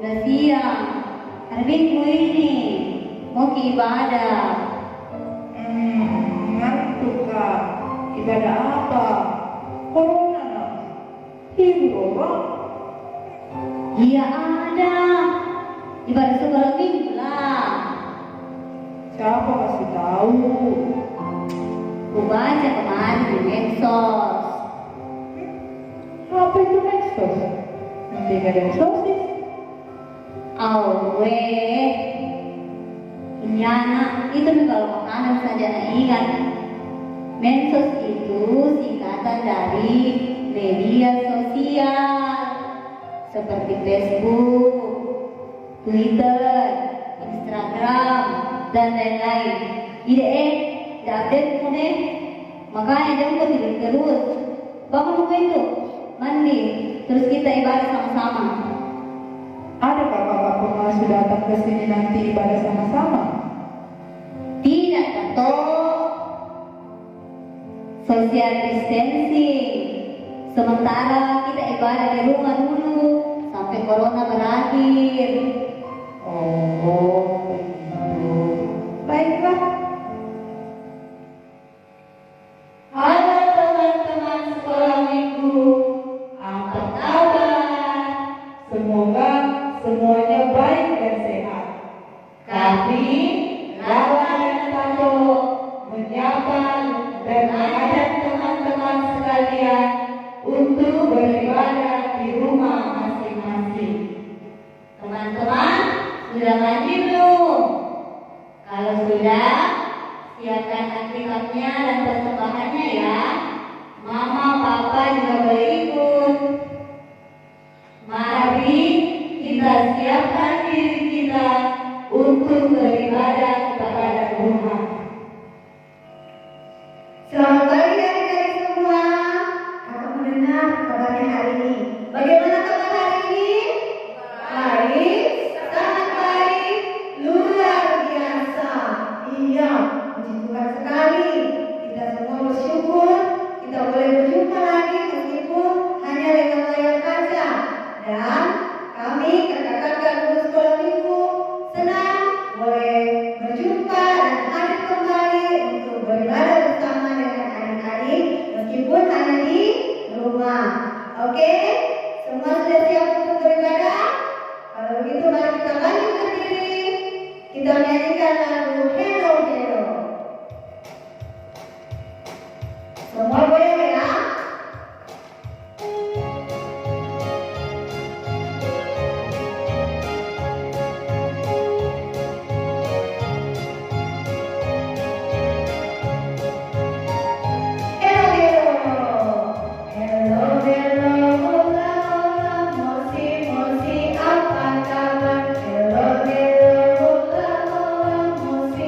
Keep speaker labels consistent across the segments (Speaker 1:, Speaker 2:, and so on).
Speaker 1: udah siang. Hari Minggu ini mau ke ibadah.
Speaker 2: Ngantuk kak. Ibadah apa? Corona nak. Hibur orang.
Speaker 1: Iya ada. Ibadah sekolah minggu lah.
Speaker 2: Siapa kasih tahu?
Speaker 1: Ku baca kemarin di medsos.
Speaker 2: Apa itu medsos? Nanti nggak ada sosis.
Speaker 1: Awe, ini anak itu nih kalau makanan saja nak ingat. Medsos itu singkatan dari media sosial seperti Facebook, Twitter, Instagram, dan lain-lain. Update mo deh. Makanya jangan kau tidur terus. Bangun muka itu, mandi, terus kita ibadah sama-sama.
Speaker 2: Ada kakak pengasuh datang ke sini nanti ibadah sama-sama?
Speaker 1: Tidak, Tato. Social distancing. Sementara kita ibadah di rumah dulu sampai corona berakhir.
Speaker 2: Oh, begitu. Baiklah.
Speaker 1: Halo teman-teman sekolah minggu, apa kabar?
Speaker 2: Semoga semuanya baik dan sehat.
Speaker 1: Kami, Lala dan Tato,
Speaker 2: Menyapa dan mengajak teman-teman sekalian untuk beribadah di rumah masing-masing.
Speaker 1: teman-teman sudah mandi belum? Kalau sudah, siapkan Alkitabnya dan persembahannya ya. Mama, Papa juga boleh ikut. Mari kita siapkan diri kita untuk beribadah kepada Tuhan.
Speaker 3: Selamat pagi adik-adik semua. Kakak mendengar kabarnya hari ini. Bagaimana kabar hari ini? Baik, sangat baik, luar biasa. Iya, puji Tuhan sekali. Kita semua bersyukur kita boleh berjumpa lagi meskipun hanya lewat layar kaca. Dan kami kakak-kakak guru sekolah minggu senang boleh berjumpa dan hadir kembali untuk beribadah bersama dengan adik-adik meskipun hanya di rumah. Oke? Semua sudah siap untuk beribadah? Kalau begitu mari kita bangkit berdiri. Kita menyanyikan lagu Hello Hello. Semua goyang ya? Mosi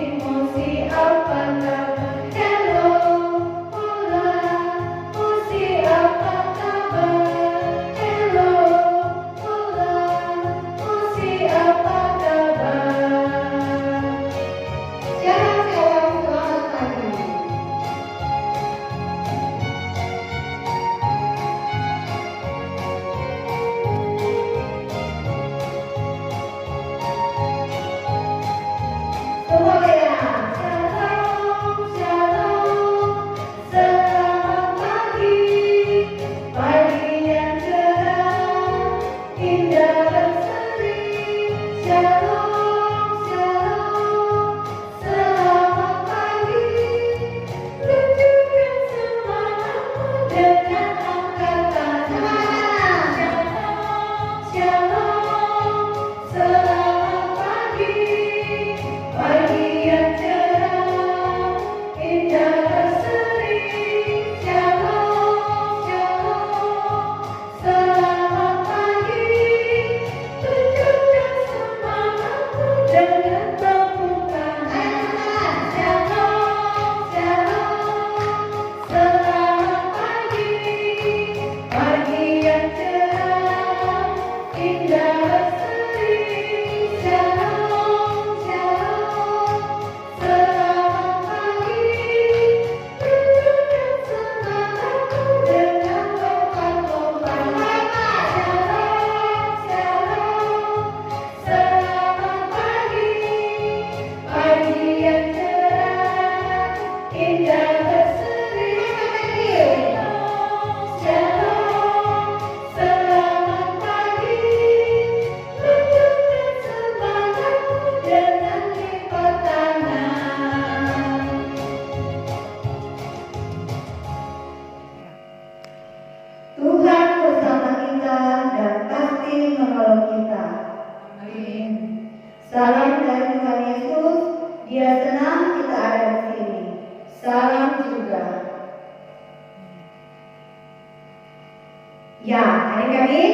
Speaker 3: Ya, adik-adik,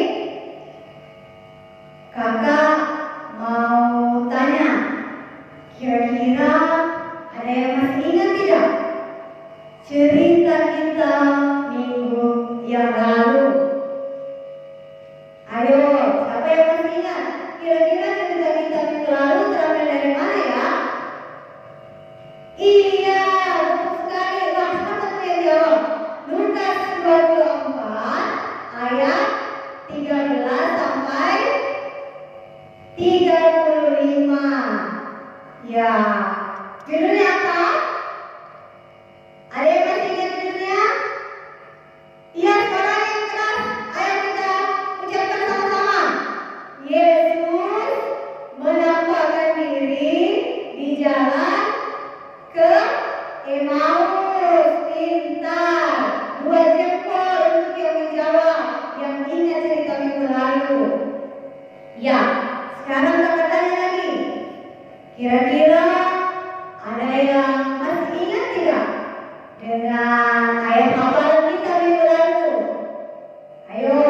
Speaker 3: kakak mau tanya, kira-kira ada yang masih ingat tidak cerita kita minggu yang lalu? Ayo, siapa yang masih ingat? Kira-kira cerita kita minggu lalu terambil dari mana ya? Iya, betul sekali. Wah, siapa tuh yang jawab? Lukas 24 ayat 13 sampai 35. Ya, judulnya apa? Ada yang masih ingat judulnya? Iya, suara yang keras. Ayo kita ucapkan sama-sama. Yesus menampakkan diri di jalan ke Emmaus. Pintar. 2 jempol untuk yang menjawab, yang ingat cerita minggu lalu. Ya, sekarang kakak tanya lagi. Kira-kira ada yang masih ingat tidak dengan ayat hafalan kita minggu lalu? Ayo,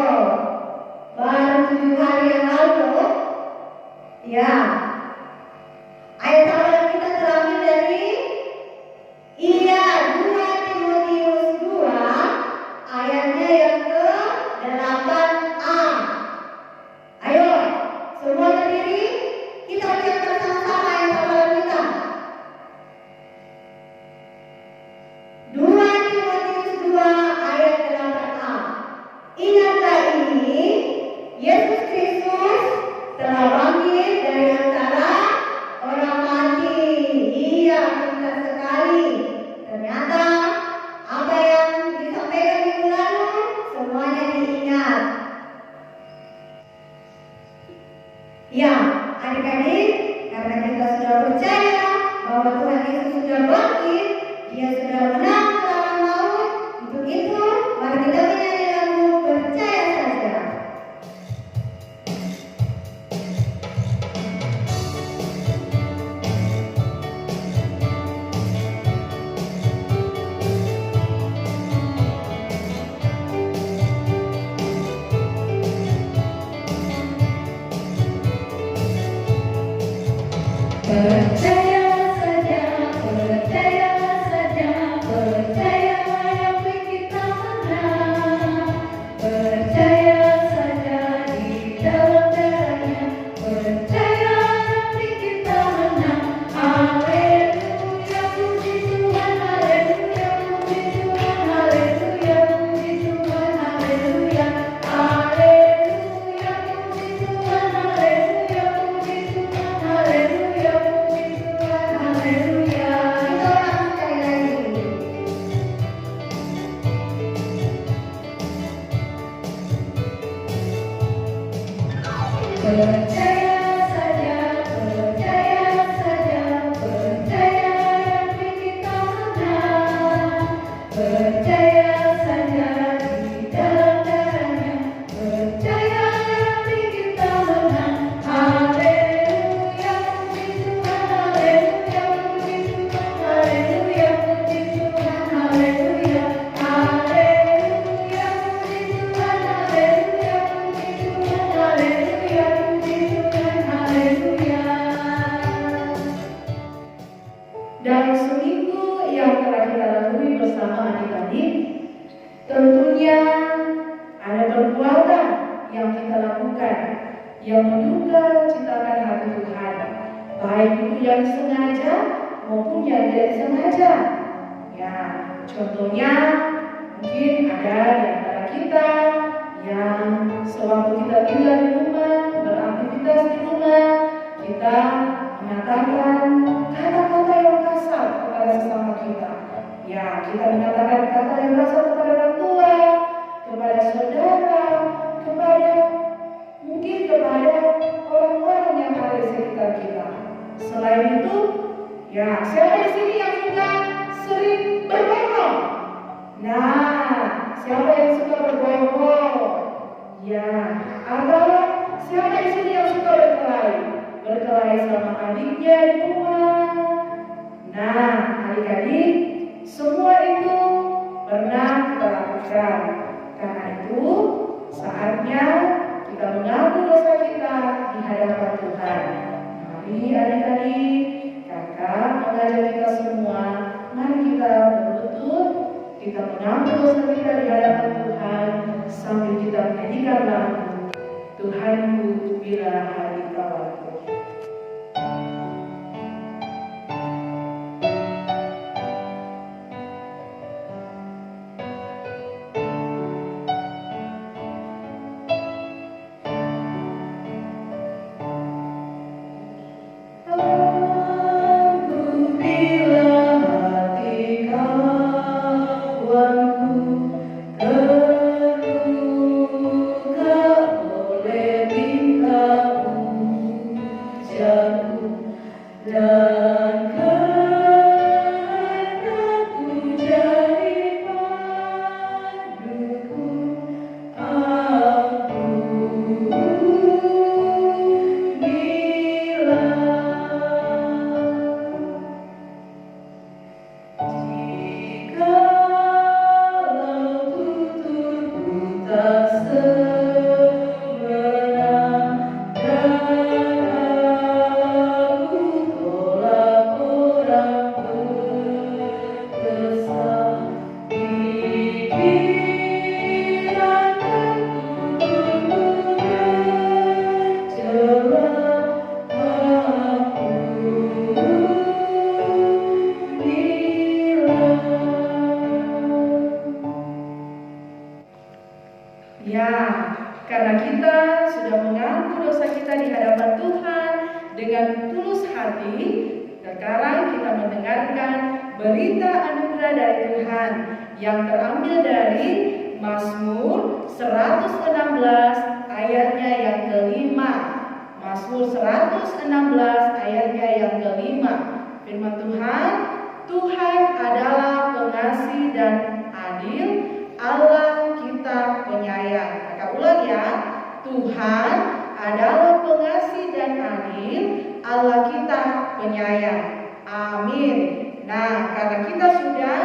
Speaker 3: baru 7 hari yang lalu. Ya, ayat hafalan kita terambil dari 2 Timotius 2 ayatnya yang ke-8a. Ayo, semua berdiri, kita ucapkan sama-sama ayat hafalan kita. 2 Timotius 2 ayat ke-8a. Ingatlah ini, Yesus Kristus telah bangkit dari antara orang mati. Iya, pintar sekali. Ternyata apa yang disampaikan minggu lalu semuanya diingat. Ya, adik-adik, karena kita sudah percaya bahwa Tuhan Yesus sudah bangkit, Dia sudah menang melawan maut. Untuk itu, mari kita menyanyi lagu Percaya Saja.
Speaker 2: Percaya saja, percaya saja, percaya yang kita menang. Percaya saja di dalam darahnya, percaya yang kita menang. Haleluya, puji Tuhan, haleluya, puji Tuhan, haleluya, puji Tuhan, haleluya, haleluya, puji Tuhan, haleluya, puji Tuhan, haleluya, puji Tuhan, haleluya.
Speaker 3: Kita ulang sekali lagi.
Speaker 2: Percaya saja, percaya saja, percaya yang kita menang. Percaya saja di dalam darahnya, percaya yang kita menang. Haleluya, puji Tuhan, haleluya, puji Tuhan, haleluya, puji Tuhan, haleluya, haleluya, puji Tuhan, haleluya, puji Tuhan, haleluya, puji Tuhan, haleluya.
Speaker 4: Dalam seminggu yang telah kita lalui bersama adik-adik, tentunya ada perbuatan yang kita lakukan yang menduga citakan hati Tuhan, baik itu yang sengaja maupun yang tidak sengaja. Ya, contohnya mungkin ada di antara kita yang sewaktu kita tinggal di rumah, beraktivitas di rumah, kita mengatakan kata-kata yang kasar kepada sesama kita. Ya, kita mengatakan kata yang kasar kepada orang tua, kepada saudara, kepada mungkin kepada orang-orang yang ada di sekitar kita. Selain itu, ya siapa di sini yang juga sering berbohong? Nah, siapa yang suka berbohong? Ya, atau siapa di sini yang suka berkelahi? Berkelahi sama adiknya di rumah. Nah, adik-adik, semua itu pernah kita lakukan. Karena itu, ini adik-adik, kakak mengajak kita semua, mari kita berlutut, kita mengaku dosa kita di hadapan Tuhan sambil kita menyanyikan lagu Tuhanku bila hari kawanku. Ya, karena kita sudah mengaku dosa kita di hadapan Tuhan dengan tulus hati, sekarang kita mendengarkan berita anugerah dari Tuhan yang terambil dari Mazmur 116 ayatnya yang kelima. Mazmur 116 ayatnya yang kelima. Firman Tuhan, Tuhan adalah pengasih dan adil, Allah kita penyayang. Kakak ulang ya. Tuhan adalah pengasih dan adil, Allah kita penyayang. Amin. Nah, karena kita sudah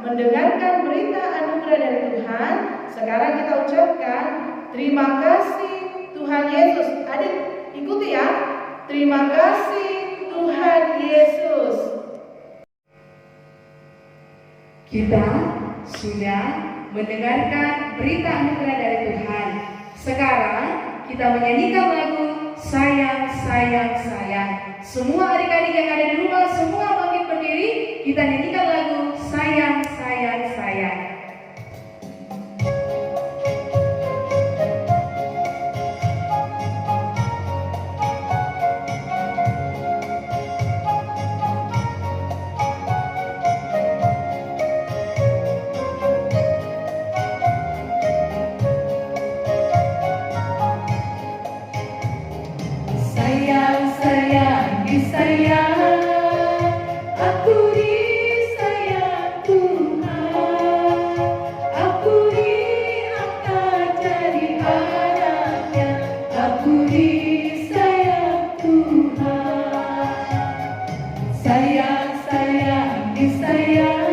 Speaker 4: mendengarkan berita anugerah dari Tuhan, sekarang kita ucapkan terima kasih Tuhan Yesus. Adik, ikuti ya. Terima kasih Tuhan Yesus. Kita sudah mendengarkan berita anugerah dari Tuhan. Sekarang kita menyanyikan lagu Sayang, Sayang, Sayang. Semua adik-adik yang ada di rumah, semua bangkit berdiri. Kita nyanyikan lagu Sayang, Sayang, Sayang.
Speaker 2: Sayang, sayang, disayang, aku disayang Tuhan, aku diangkat jadi anaknya, aku disayang Tuhan. Sayang, sayang, disayang,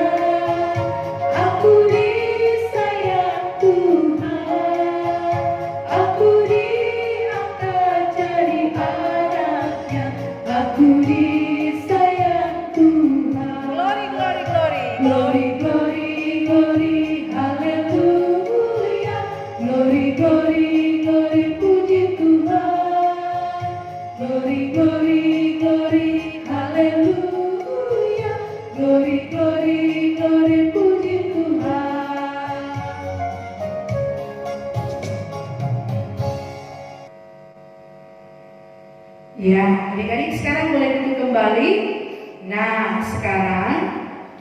Speaker 2: aku disayang Tuhan, aku diangkat jadi anaknya, aku disayang Tuhan.
Speaker 4: Glory, glory, glory.
Speaker 2: Glory, glory, glory, haleluya. Glory, glory, glory, puji Tuhan. Glory, glory, glory, haleluya. Glory, glory, glory, puji Tuhan.
Speaker 4: Ya, adik-adik sekarang boleh duduk kembali. Nah, sekarang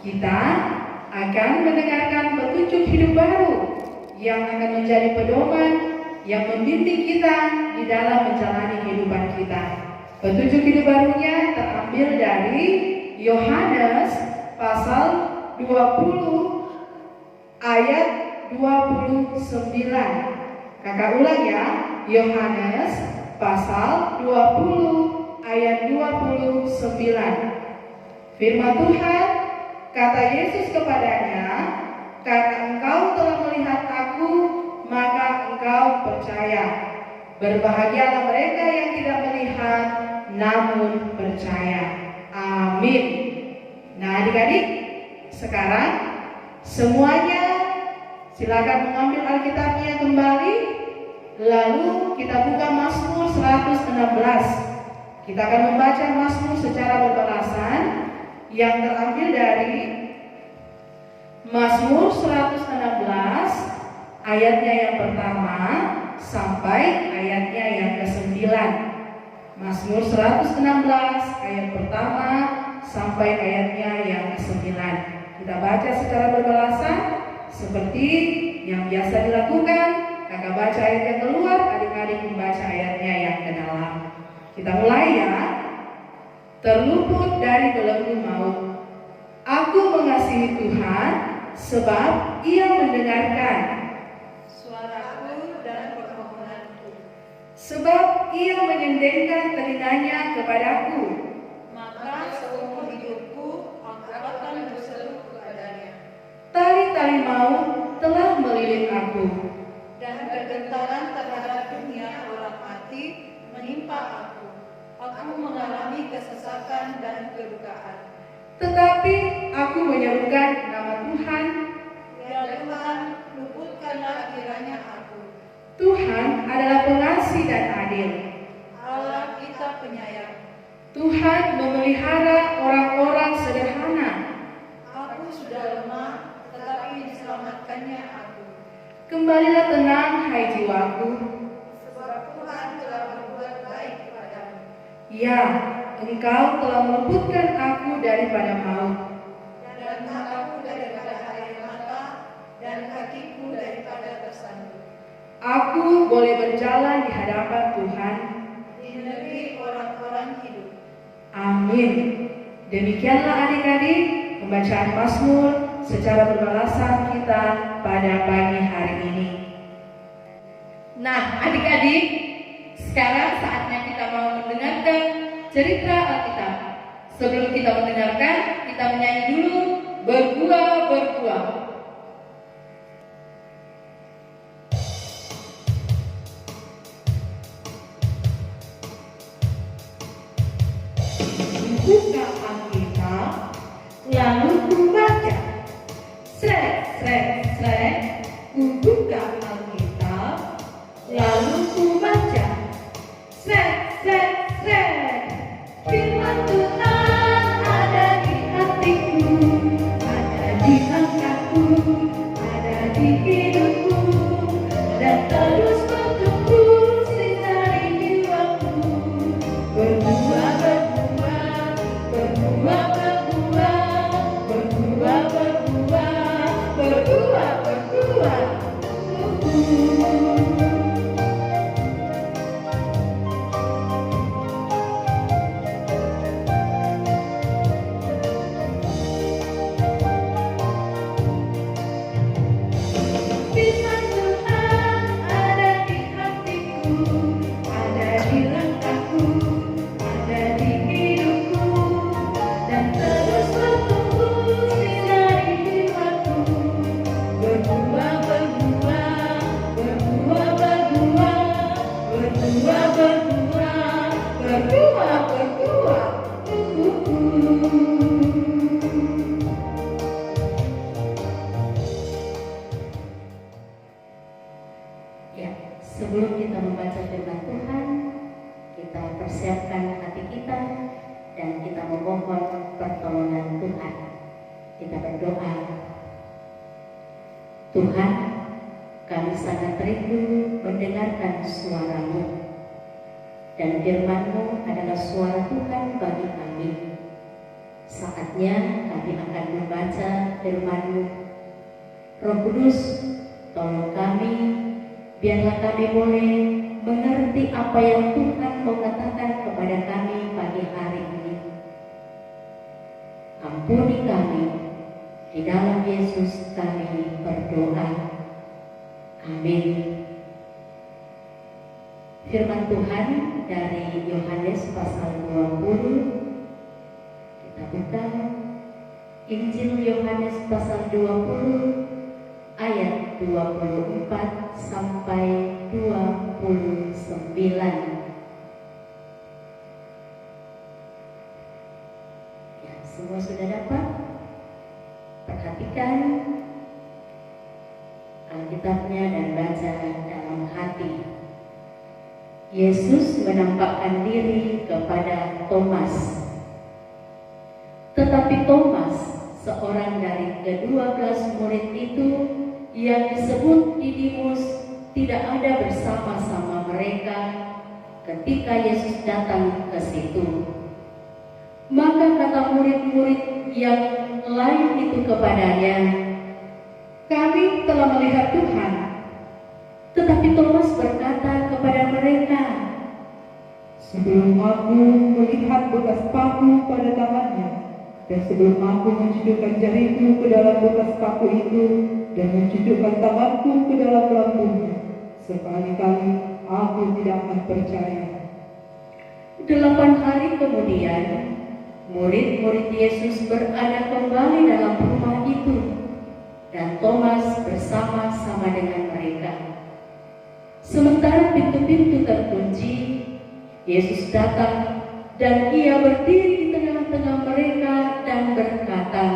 Speaker 4: kita akan mendengarkan petunjuk hidup baru yang akan menjadi pedoman yang membimbing kita di dalam menjalani kehidupan kita. Petunjuk hidup barunya terambil dari Yohanes pasal 20 ayat 29. Kakak ulang ya, Yohanes pasal 20 ayat 29. Firman Tuhan, kata Yesus kepadanya, karena engkau telah melihat aku, maka engkau percaya. Berbahagialah mereka yang tidak melihat, namun percaya. Amin. Nah adik-adik, sekarang semuanya silakan mengambil Alkitabnya kembali. Lalu kita buka Mazmur 116. Kita akan membaca Mazmur secara berbalasan yang terambil dari Mazmur 116 ayatnya yang pertama sampai ayatnya yang ke-9. Mazmur 116 ayat pertama sampai ayatnya yang ke-9. Kita baca secara berbalasan seperti yang biasa dilakukan. Kakak baca ayat yang keluar, adik-adik membaca ayatnya yang ke dalam. Kita mulai ya. Terluput dari belenggu maut, aku mengasihi Tuhan sebab Ia mendengarkan
Speaker 2: suaraku dan permohonanku.
Speaker 4: sebab Ia menyendengkan telinganya kepadaku.
Speaker 2: Maka seumur hidupku aku akan berseru kepadanya.
Speaker 4: Tali-tali maut telah melilit aku,
Speaker 2: Dan kegentaran terhadap dunia orang mati menimpa aku. Aku mengalami kesesakan dan kedukaan.
Speaker 4: tetapi aku menyerukan nama Tuhan.
Speaker 2: Ya Tuhan, luputkanlah kiranya aku.
Speaker 4: Tuhan adalah pengasih dan adil.
Speaker 2: Allah kita penyayang.
Speaker 4: Tuhan memelihara orang-orang sederhana.
Speaker 2: Aku sudah lemah, tetapi diselamatkannya aku.
Speaker 4: Kembalilah tenang, hai jiwaku.
Speaker 2: Sebab Tuhan telah berbuat baik kepadamu.
Speaker 4: Ya, Engkau telah meluputkan aku daripada maut.
Speaker 2: Dan mataku daripada air mata, dan kakiku daripada tersandung.
Speaker 4: Aku boleh berjalan di hadapan Tuhan.
Speaker 2: Di negeri orang-orang hidup.
Speaker 4: Amin. Demikianlah adik-adik pembacaan Mazmur secara berbalasan kita pada pagi hari ini. Nah adik-adik, sekarang saatnya kita mau mendengarkan cerita Alkitab. Sebelum kita mendengarkan, kita menyanyi dulu Berbuah-Berbuah. Buka Alkitab, lalu ku baca. Srek, srek, srek. Ku buka Alkitab, lalu ku baca. Srek, srek, srek. Firman Tuhan ada di hatiku, ada di langkahku, ada di hidupku, dan terus bertumbuh sinari jiwaku. Berbuah, berbuah, berbuah, berbuah, berbuah, berbuah, berbuah, berbuah. Firman Tuhan ada di hatiku, ada di langkahku, ada di hidupku, dan terus bertumbuh sinari jiwaku. Berbuah, berbuah, berbuah, berbuah, berbuah, berbuah, berbuah, berbuah. Ya, sebelum kita membaca firman Tuhan, kita persiapkan hati kita dan kita memohon pertolongan Tuhan. Kita berdoa. Tuhan, kami sangat rindu mendengarkan suara-Mu, dan firman-Mu adalah suara Tuhan bagi kami. Saatnya kami akan membaca firman-Mu. Roh Kudus, tolong kami, biarlah kami boleh mengerti apa yang Tuhan mau katakan kepada kami pagi hari ini. Ampuni kami, di dalam Yesus kami berdoa. Amin. Firman Tuhan dari Yohanes pasal 20. Kita buka Injil Yohanes pasal 20 ayat 24 sampai 29.
Speaker 1: Semua sudah dapat? Perhatikan Alkitabnya dan baca dalam hati. Yesus menampakkan diri kepada Thomas. Tetapi Thomas, seorang dari ke-12 murid itu yang disebut Didimus, tidak ada bersama-sama mereka ketika Yesus datang ke situ. Maka kata murid-murid yang lain itu kepadanya, "Kami telah melihat Tuhan." Tetapi Thomas berkata kepada mereka,
Speaker 5: "Sebelum aku melihat bekas paku pada tangannya, dan sebelum aku mencucukkan jariku ke dalam bekas paku itu, dan mencucukkan tanganku ke dalam lambungnya, sekali-kali aku tidak akan percaya."
Speaker 1: 8 hari kemudian, murid-murid Yesus berada kembali dalam rumah itu, dan Thomas bersama-sama dengan mereka. Sementara pintu-pintu terkunci, Yesus datang dan ia berdiri di tengah-tengah mereka dan berkata,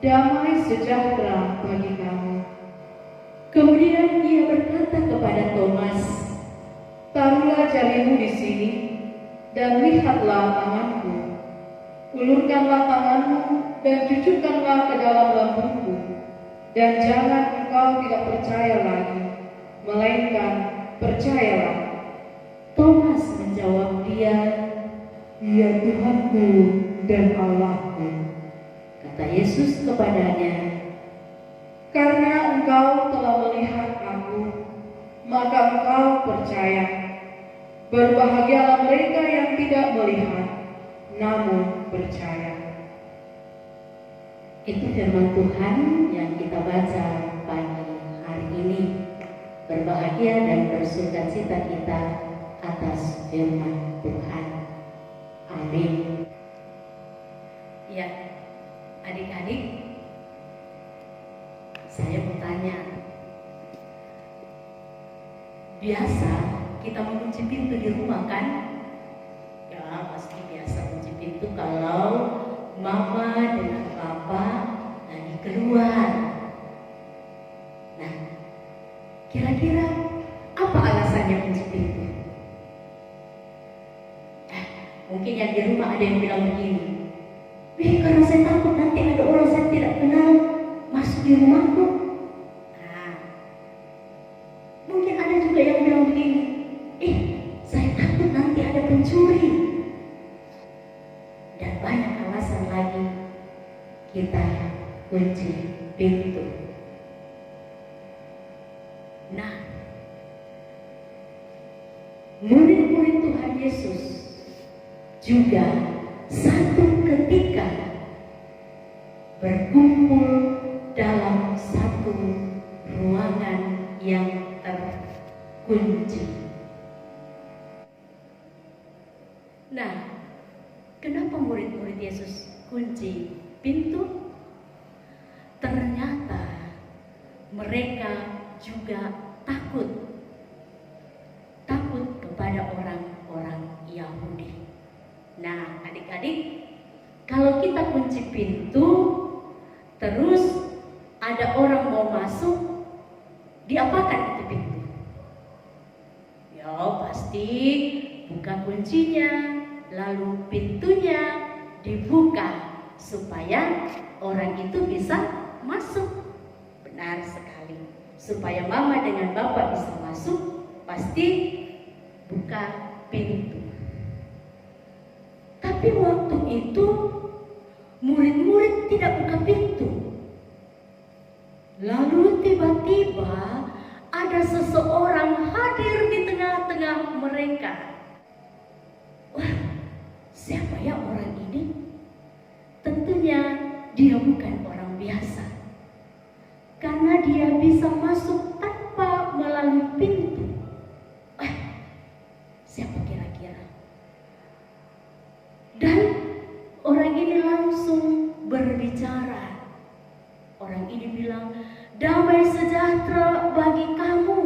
Speaker 5: "Damai sejahtera bagi kamu."
Speaker 1: Kemudian ia berkata kepada Thomas,
Speaker 5: "Taruhlah jarimu di sini, dan lihatlah tanganku. Ulurkanlah tanganmu dan cucukkanlah ke dalam lambungku, dan jangan engkau tidak percaya lagi, melainkan percayalah."
Speaker 1: Thomas menjawab dia,
Speaker 5: "Ya Tuhanku dan Allahku."
Speaker 1: kata Yesus kepadanya,
Speaker 5: Karena engkau telah melihat aku, maka engkau percaya. Berbahagialah mereka yang tidak melihat, namun percaya.
Speaker 1: Itu firman Tuhan yang kita baca pagi hari ini. Berbahagia dan bersukacita kita atas firman Tuhan. Amin. Ya, adik-adik, saya mau tanya. Biasa kita mengunci pintu di rumah kan? Ya, pasti biasa kunci pintu kalau mama dengan papa lagi keluar. Nah, kira-kira apa alasannya kunci pintu? Mungkin yang di rumah ada yang bilang begini, karena saya takut nanti ada orang saya tidak kenal masuk di rumahku. Nah, mungkin ada juga yang bilang begini, saya takut nanti ada pencuri. Dan banyak alasan lagi kita kunci pintu. Nah, murid-murid Tuhan Yesus juga satu ketika berkumpul dalam satu ruangan yang terkunci. Nah, kenapa murid-murid Yesus kunci pintu? Ternyata mereka juga takut kepada orang-orang Yahudi. Nah, adik-adik, kalau kita kunci pintu, terus ada orang mau masuk, diapakan itu pintu? Ya, pasti buka kuncinya, lalu pintunya dibuka supaya orang itu bisa masuk. Benar sekali. Supaya mama dengan bapak bisa masuk, pasti buka pintu. Tapi waktu itu murid-murid tidak buka pintu. Lalu tiba-tiba ada seseorang hadir di tengah-tengah mereka. Wah, siapa ya orang ini? Tentunya dia bukan orang biasa, karena dia bisa masuk tanpa melalui pintu. Siapa kira-kira? Dan orang ini langsung berbicara. Orang ini bilang, "Damai sejahtera bagi kamu."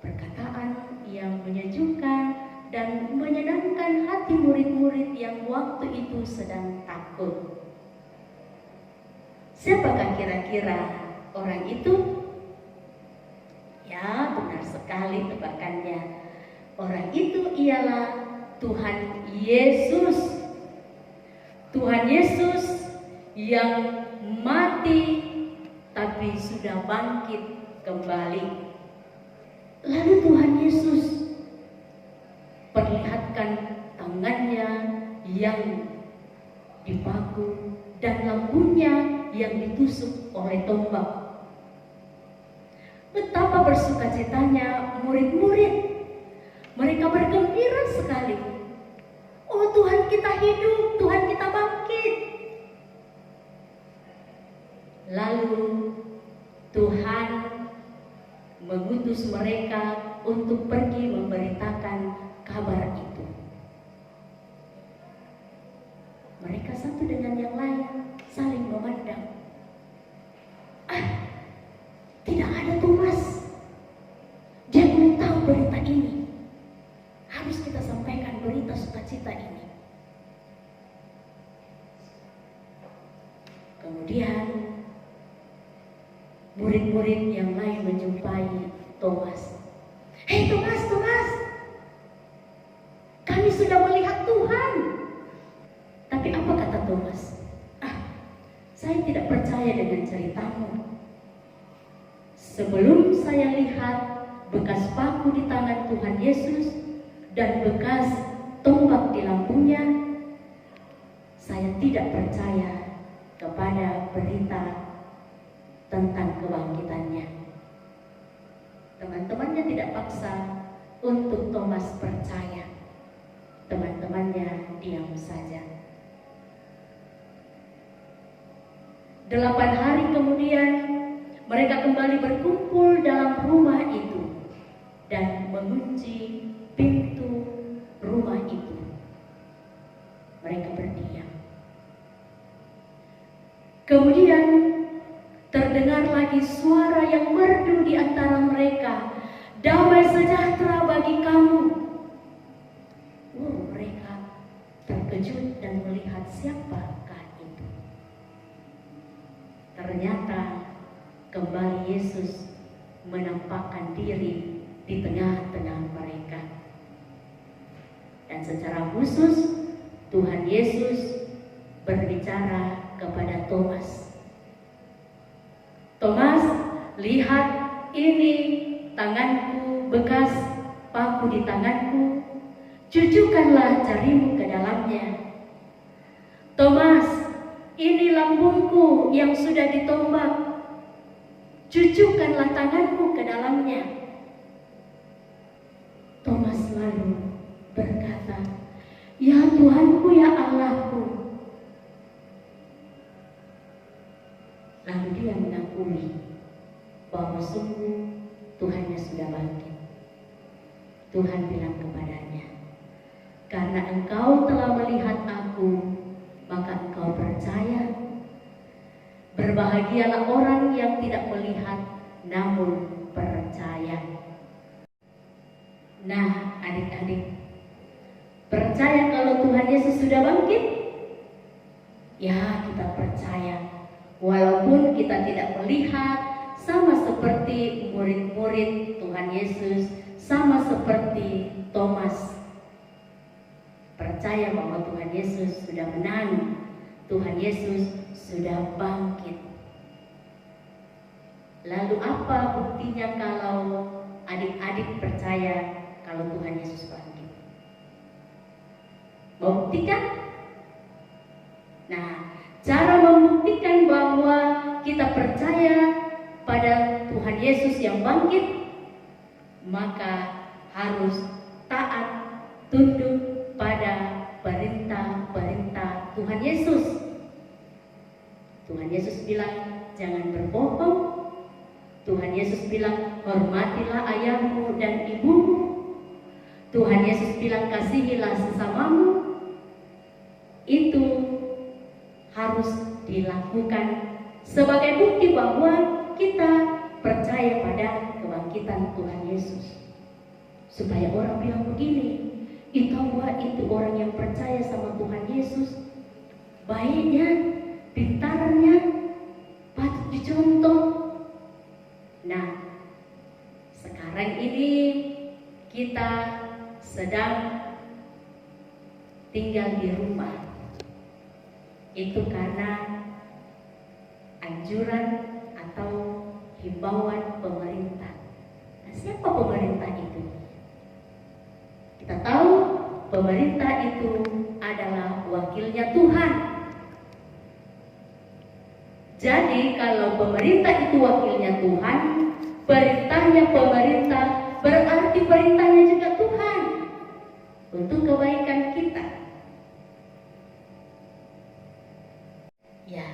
Speaker 1: Perkataan yang menyejukkan dan menyenangkan hati murid-murid yang waktu itu sedang takut. Siapakah kira-kira orang itu? Ya, benar sekali tebakannya. Orang itu ialah Tuhan Yesus. Tuhan Yesus yang mati tapi sudah bangkit kembali. Lalu Tuhan Yesus perlihatkan tangannya yang dipaku dan lambungnya yang ditusuk oleh tombak. Betapa bersukacitanya murid-murid. Mereka bergembira sekali. Oh, Tuhan kita hidup, Tuhan kita bangkit. Lalu Tuhan mengutus mereka untuk pergi memberitakan kabar itu. Mereka satu dengan yang lain saling memandang. Tidak ada Thomas. Dia belum tahu berita ini. Harus kita sampaikan berita sukacita ini. Kemudian murid-murid yang lain menjumpai Thomas. Hei Thomas, Thomas, kami sudah melihat Tuhan. Tapi apa kata Thomas? Saya tidak percaya dengan ceritamu. Sebelum saya lihat bekas paku di tangan Tuhan Yesus dan bekas tombak di lambungnya, saya tidak percaya kepada berita tentang kebangkitannya. Teman-temannya tidak paksa untuk Thomas percaya. Teman-temannya diam saja. 8 hari kemudian mereka kembali berkumpul dalam rumah itu dan mengunci pintu rumah itu. Mereka berdiam. Kemudian terdengar lagi suara yang merdu di antara mereka. Damai sejahtera bagi kamu. Mereka terkejut dan melihat siapakah itu. Ternyata kembali Yesus menampakkan diri di tengah-tengah mereka. Dan secara khusus Tuhan Yesus berbicara kepada Thomas. Thomas, lihat ini tanganku, bekas paku di tanganku. Cucukkanlah jarimu ke dalamnya. Thomas, ini lambungku yang sudah ditombak. Cucukkanlah tanganmu ke dalamnya. Thomas lalu berkata, ya Tuhanku, ya Allahku. Lalu dia mengakui bahwa sungguh Tuhannya sudah bangkit. Tuhan bilang kepadanya, karena engkau telah melihat aku, maka engkau percaya. Berbahagialah orang yang tidak melihat namun percaya. Nah, adik-adik, percaya kalau Tuhan Yesus sudah bangkit? Ya, kita percaya. Walaupun kita tidak melihat, sama seperti murid-murid Tuhan Yesus, sama seperti Thomas. Percaya bahwa Tuhan Yesus sudah menang. Tuhan Yesus sudah bangkit. Lalu apa buktinya kalau adik-adik percaya kalau Tuhan Yesus bangkit? Mau buktikan? Nah, cara membuktikan bahwa kita percaya pada Tuhan Yesus yang bangkit, maka harus taat, tunduk pada perintah-perintah Tuhan Yesus. Tuhan Yesus bilang, jangan berbohong. Tuhan Yesus bilang, hormatilah ayahmu dan ibumu. Tuhan Yesus bilang, kasihilah sesamamu. Itu harus dilakukan sebagai bukti bahwa kita percaya pada kebangkitan Tuhan Yesus. Supaya orang bilang begini, bahwa itu orang yang percaya sama Tuhan Yesus, baiknya, pintarnya, patut dicontoh. Nah, sekarang ini kita sedang tinggal di rumah. Itu karena anjuran atau himbauan pemerintah. Nah, siapa pemerintah itu? Kita tahu pemerintah itu adalah wakilnya Tuhan. Jadi kalau pemerintah itu wakilnya Tuhan, perintahnya pemerintah berarti perintahnya juga Tuhan untuk kebaikan kita. Ya,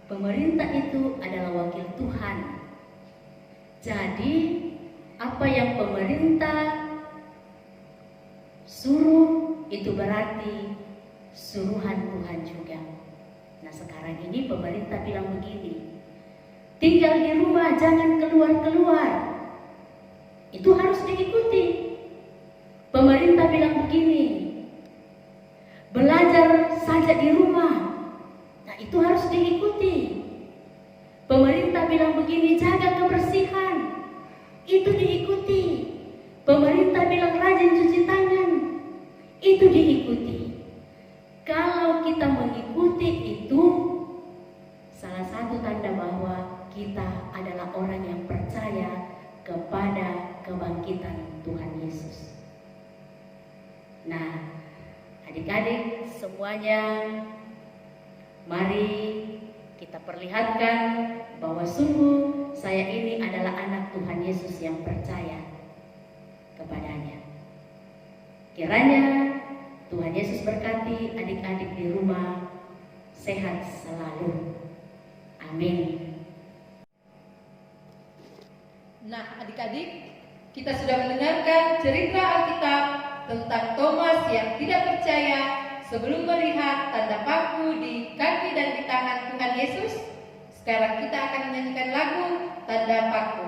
Speaker 1: pemerintah itu adalah wakil Tuhan. Jadi apa yang pemerintah suruh itu berarti suruhan Tuhan juga. Nah, sekarang ini pemerintah bilang begini, tinggal di rumah, jangan keluar-keluar. Itu harus diikuti. Pemerintah bilang begini, belajar saja di rumah. Nah, itu harus diikuti. Pemerintah bilang begini, jaga kebersihan. Itu diikuti. Pemerintah bilang rajin cuci tangan. Itu diikuti. Kalau kita mengikuti itu, salah satu tanda bahwa kita adalah orang yang percaya kepada kebangkitan Tuhan Yesus. Nah, adik-adik semuanya, mari kita perlihatkan bahwa sungguh saya ini adalah anak Tuhan Yesus yang percaya kepadanya. Kiranya Tuhan Yesus berkati adik-adik di rumah, sehat selalu. Amin.
Speaker 2: Nah, adik-adik, kita sudah mendengarkan cerita Alkitab tentang Thomas yang tidak percaya sebelum melihat tanda paku di kaki dan di tangan Tuhan Yesus. Sekarang kita akan menyanyikan lagu Tanda Paku.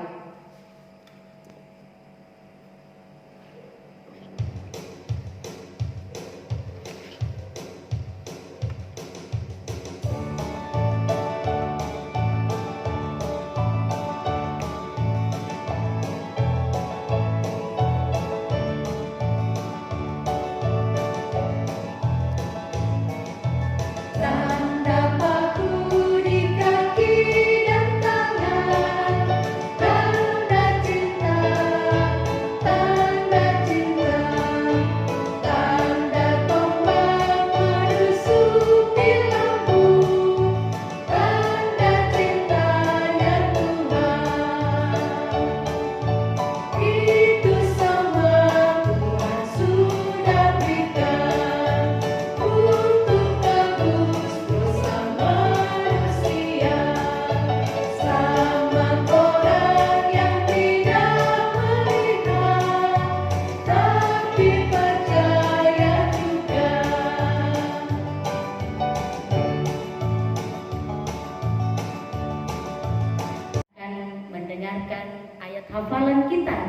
Speaker 3: Tanda paku di kaki dan tangan, tanda cinta, tanda cinta, tanda tombak menusuki lambung, tanda cintanya Tuhan. Itu sama Tuhan sudah berikan untuk tebus dosa manusia. Selamat orang yang tidak melihat, tapi percaya juga.
Speaker 1: Dan mendengarkan ayat hafalan kita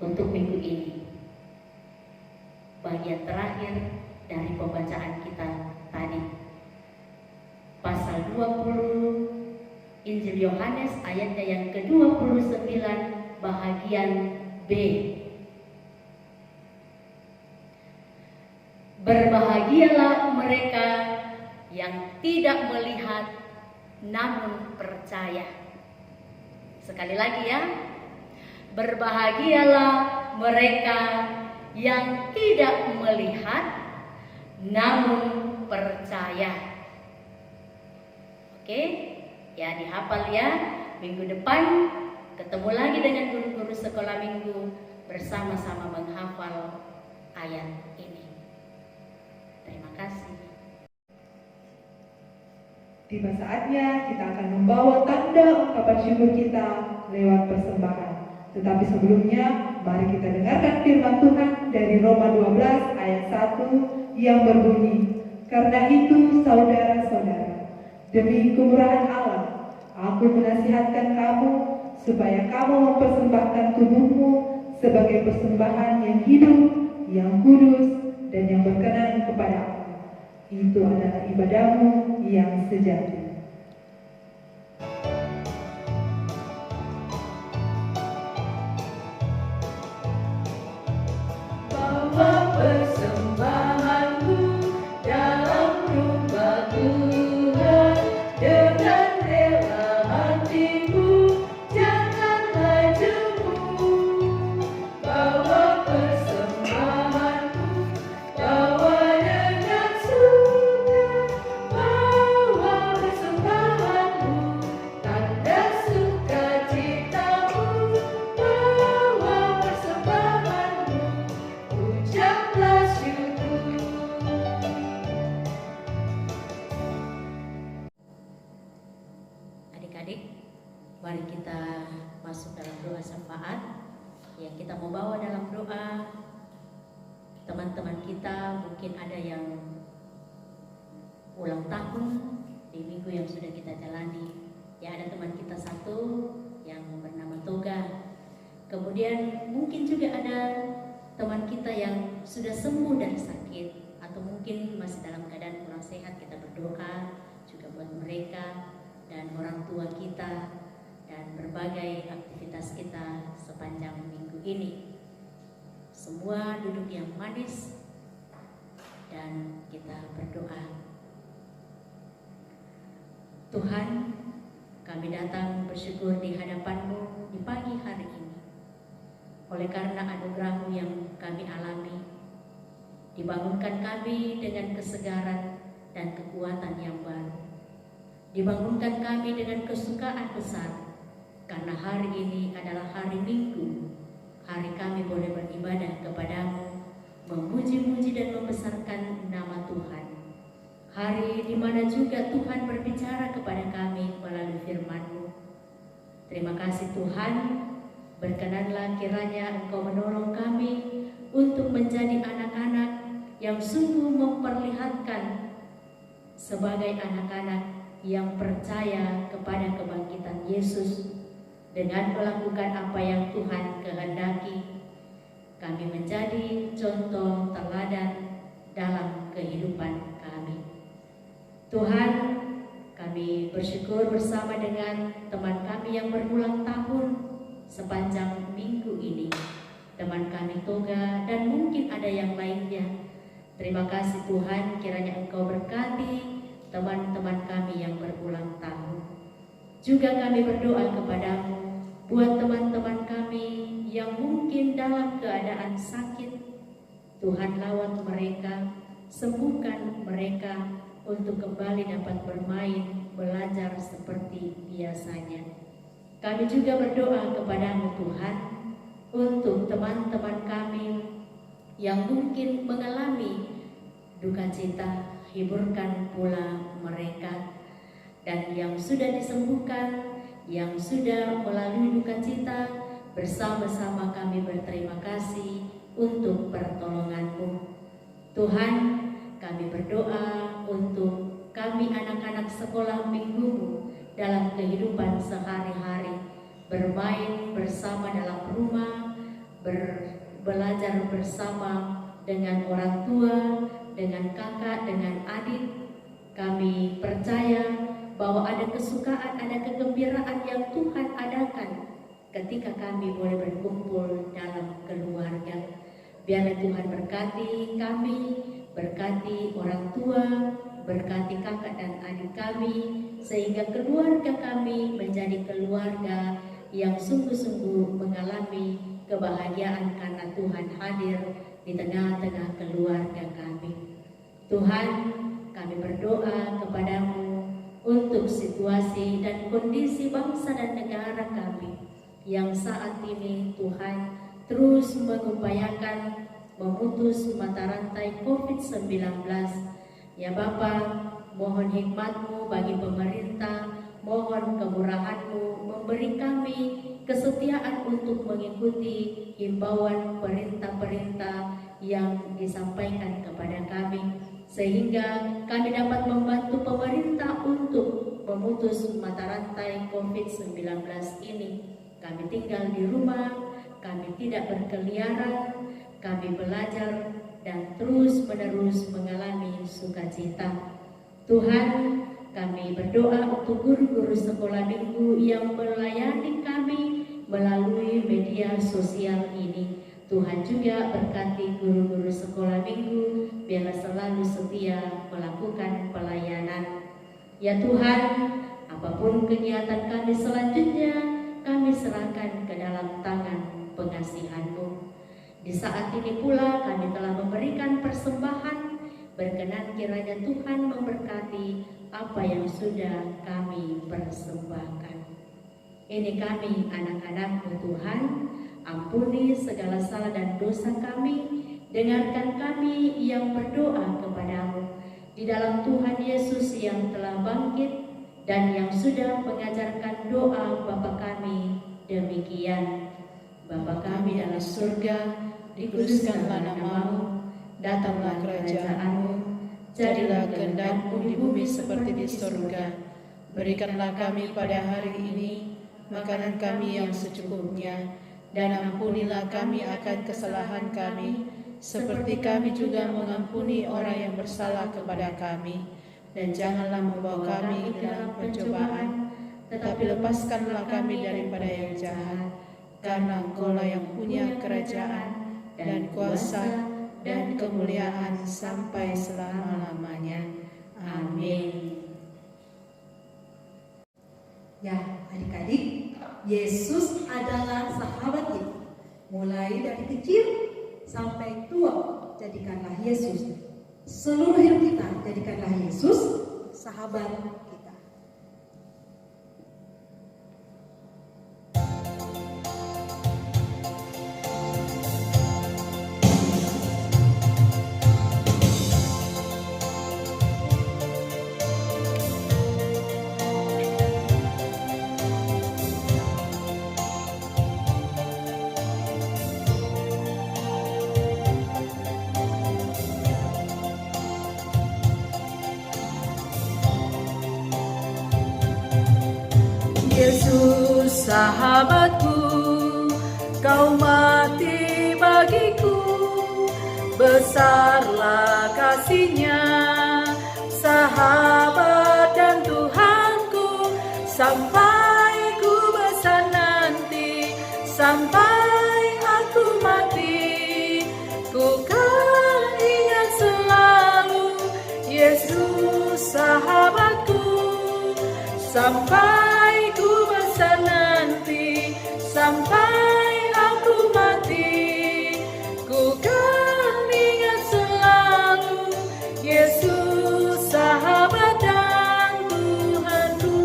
Speaker 1: untuk minggu ini. Bagian terakhir dari pembacaan kita tadi. Pasal 20 Injil Yohanes ayatnya yang ke-29 bahagian B. Berbahagialah mereka yang tidak melihat namun percaya. Sekali lagi ya. Berbahagialah mereka yang tidak melihat namun percaya. Oke? Ya, dihafal ya. Minggu depan ketemu lagi dengan guru-guru sekolah minggu bersama-sama menghafal ayat ini. Terima kasih.
Speaker 5: Tiba saatnya kita akan membawa tanda ungkapan syukur kita lewat persembahan. Tetapi sebelumnya, mari kita dengarkan firman Tuhan dari Roma 12 ayat 1 yang berbunyi, "Karena itu saudara-saudara, demi kemurahan Allah, aku menasihatkan kamu supaya kamu mempersembahkan tubuhmu sebagai persembahan yang hidup, yang kudus, dan yang berkenan kepada aku. Itu adalah ibadahmu yang sejati.
Speaker 2: Bawa persembahanmu dalam rumah Tuhan dengan rela hatimu, janganlah jemu. Bawa persembahanmu, bawa dengan suka. Bawa persembahanmu, tanda sukacitamu. Bawa persembahanmu, ucaplah syukur.
Speaker 1: Adik-adik, mari kita masuk dalam doa syafaat yang kita mau bawa dalam doa. Teman-teman kita mungkin ada yang ulang tahun di minggu yang sudah kita jalani. Ya, ada teman kita satu yang bernama Toga. Kemudian mungkin juga ada teman kita yang sudah sembuh dari sakit atau mungkin masih dalam keadaan kurang sehat. Kita berdoa juga buat mereka dan orang tua kita dan berbagai aktivitas kita sepanjang minggu ini. Semua duduk yang manis dan kita berdoa. Tuhan, kami datang bersyukur di hadapan-Mu di pagi hari ini. Oleh karena anugerah-Mu yang kami alami, dibangunkan kami dengan kesegaran dan kekuatan yang baru. Dibangunkan kami dengan kesukaan besar, karena hari ini adalah hari Minggu. Hari kami boleh beribadah kepadamu, memuji-muji dan membesarkan nama Tuhan. Hari di mana juga Tuhan berbicara kepada kami melalui firman-Mu. Terima kasih Tuhan, berkenanlah kiranya Engkau menolong kami untuk menjadi anak-anak yang sungguh memperlihatkan sebagai anak-anak yang percaya kepada kebangkitan Yesus dengan melakukan apa yang Tuhan kehendaki. Kami menjadi contoh teladan dalam kehidupan kami. Tuhan, kami bersyukur bersama dengan teman kami yang berulang tahun sepanjang minggu ini. Teman kami Toga dan mungkin ada yang lainnya. Terima kasih Tuhan, kiranya Engkau berkati teman-teman kami yang berulang tahun. Juga kami berdoa kepadamu buat teman-teman kami yang mungkin dalam keadaan sakit. Tuhan lawat mereka, sembuhkan mereka untuk kembali dapat bermain, belajar seperti biasanya. Kami juga berdoa kepadamu Tuhan untuk teman-teman kami yang mungkin mengalami duka cita, hiburkan pula mereka. Dan yang sudah disembuhkan, yang sudah melalui duka cita, bersama-sama kami berterima kasih untuk pertolongan-Mu. Tuhan, kami berdoa untuk kami anak-anak sekolah minggu dalam kehidupan sehari-hari, bermain bersama dalam rumah, belajar bersama dengan orang tua, dengan kakak, dengan adik. Kami percaya bahwa ada kesukaan, ada kegembiraan yang Tuhan adakan ketika kami boleh berkumpul dalam keluarga. Biarlah Tuhan berkati kami, berkati orang tua, berkati kakak dan adik kami, sehingga keluarga kami menjadi keluarga yang sungguh-sungguh mengalami kebahagiaan karena Tuhan hadir di tengah-tengah keluarga kami. Tuhan, kami berdoa kepadamu untuk situasi dan kondisi bangsa dan negara kami yang saat ini Tuhan terus mengupayakan memutus mata rantai COVID-19. Ya Bapa, mohon hikmat-Mu bagi pemerintah, mohon kemurahan-Mu memberi kami kesetiaan untuk mengikuti himbauan perintah-perintah yang disampaikan kepada kami, sehingga kami dapat membantu pemerintah untuk memutus mata rantai COVID-19 ini. Kami tinggal di rumah, kami tidak berkeliaran, kami belajar dan terus-menerus mengalami sukacita. Tuhan, kami berdoa untuk guru-guru sekolah minggu yang melayani kami melalui media sosial ini. Tuhan juga berkati guru-guru sekolah minggu biarlah selalu setia melakukan pelayanan. Ya Tuhan, apapun kegiatan kami selanjutnya, kami serahkan ke dalam tangan pengasihan-Mu. Di saat ini pula kami telah memberikan persembahan, berkenan kiranya Tuhan memberkati apa yang sudah kami persembahkan. Ini kami anak-anak-Mu Tuhan, ampuni segala salah dan dosa kami, dengarkan kami yang berdoa kepadamu di dalam Tuhan Yesus yang telah bangkit dan yang sudah mengajarkan doa Bapa kami demikian. Bapa kami dalam surga, dikuduskanlah namamu, datanglah kerajaanmu, jadilah kehendak-Mu di bumi seperti di surga. Berikanlah kami pada hari ini makanan kami yang secukupnya, dan ampunilah kami akan kesalahan kami, seperti kami juga mengampuni orang yang bersalah kepada kami. Dan janganlah membawa kami dalam pencobaan, tetapi lepaskanlah kami daripada yang jahat. Karena Engkau-lah yang punya kerajaan, dan kuasa, dan kemuliaan sampai selama-lamanya. Amin.
Speaker 6: Ya, adik-adik, Yesus adalah sahabat kita. Mulai dari kecil sampai tua, jadikanlah Yesus. Seluruh hidup kita, jadikanlah Yesus sahabat kita.
Speaker 4: Yesus sahabatku, Kau mati bagiku, besarlah kasih-Nya, sahabat dan Tuhanku, sampai ku besar nanti, sampai aku mati, ku kan ingat selalu Yesus sahabatku, sampai ku besar nanti, sampai aku mati, ku kan ingat selalu Yesus sahabat dan Tuhanku.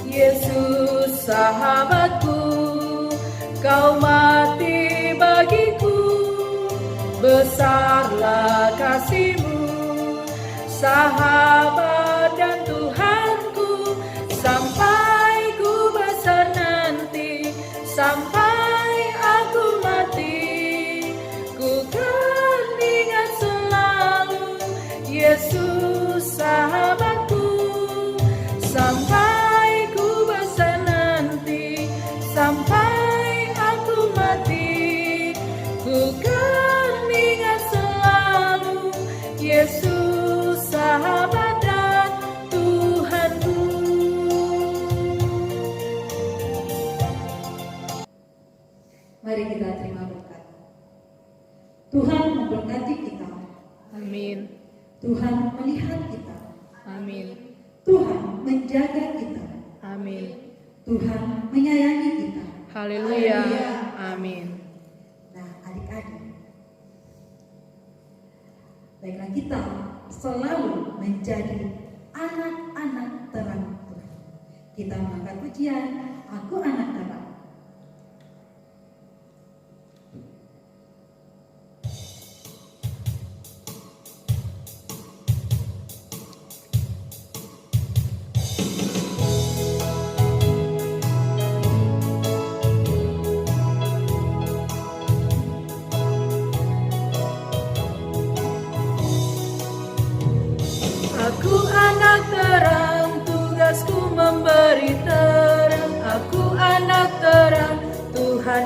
Speaker 4: Yesus sahabatku, Kau mati bagiku, besarlah kasih-Mu, sahabat dan Tuhanku, sampai ku besar nanti, sampai aku mati, ku kan ingat selalu Yesus sahabatku, sampai ku besar nanti, sampai aku mati, ku kan ingat selalu Yesus sahabat dan Tuhanku.
Speaker 6: Mari kita terima berkat. Tuhan memberkati kita.
Speaker 4: Amin.
Speaker 6: Tuhan melihat kita.
Speaker 4: Amin.
Speaker 6: Tuhan menjaga kita.
Speaker 4: Amin.
Speaker 6: Tuhan menyayangi kita.
Speaker 4: Haleluya. Amin.
Speaker 6: Nah, adik-adik, baiklah kita selalu menjadi anak-anak terang Tuhan. Kita mengangkat pujian, Aku Anak Terang.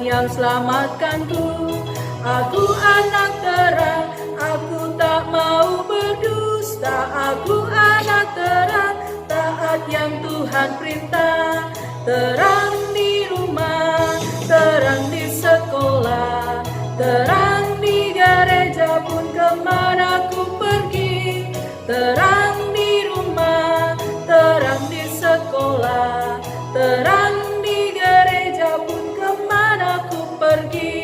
Speaker 2: yang selamatkanku. Aku anak terang, aku tak mau berdusta. Aku anak terang, taat yang Tuhan perintah. Terang di rumah, terang di sekolah, terang di gereja pun kemana ku pergi. Terang di rumah, terang di sekolah, terang di gereja pun kemana ku pergi.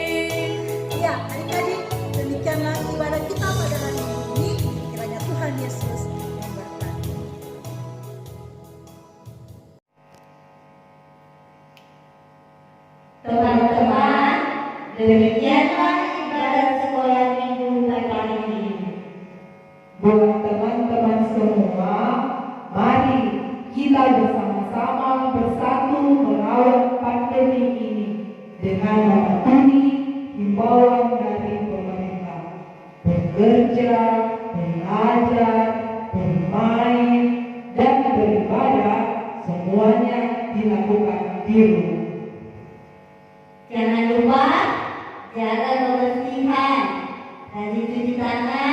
Speaker 6: Ya, adik-adik, demikianlah ibadah kita pada hari ini. Kiranya Tuhan Yesus memberkati.
Speaker 1: Teman-teman, demikianlah ibadah sekolah minggu kali ini.
Speaker 5: Buat teman-teman semua, mari kita bersama-sama bersatu melawan pandemi ini dengan mematuhi himbauan dari pemerintah. Bekerja, belajar, bermain, dan beribadah semuanya dilakukan di rumah.
Speaker 1: Jangan lupa jaga kebersihan, rajin cuci tangan,